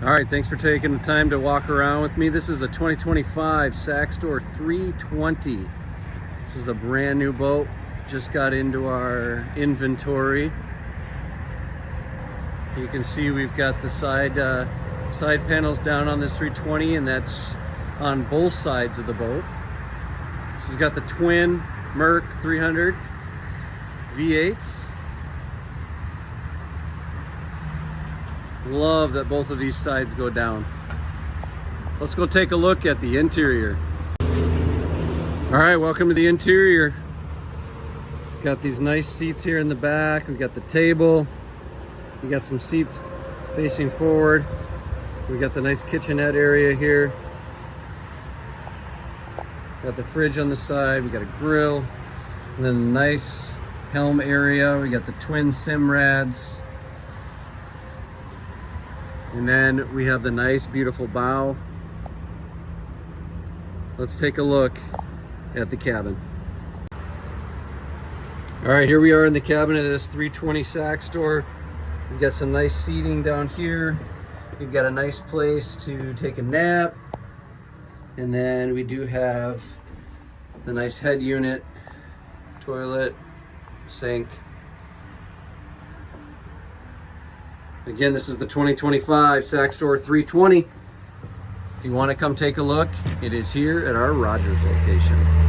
All right, thanks for taking the time to walk around with me. This is a 2025 Saxdor 320. This is a brand new boat. Just got into our inventory. You can see we've got the side panels down on this 320, and that's on both sides of the boat. This has got the twin Merc 300 V8s. Love that both of these sides go down. Let's go take a look at the interior. All right, welcome to the interior. Got these nice seats here in the back. We got the table. We got some seats facing forward. We got the nice kitchenette area here. Got the fridge on the side. We got a grill. And then a nice helm area. We got the twin Simrads. And then we have the nice, beautiful bow. Let's take a look at the cabin. All right, here we are in the cabin of this 320 Saxdor. We've got some nice seating down here. We've got a nice place to take a nap. And then we do have the nice head unit, toilet, sink. Again, this is the 2025 Saxdor 320. If you want to come take a look, it is here at our Rogers location.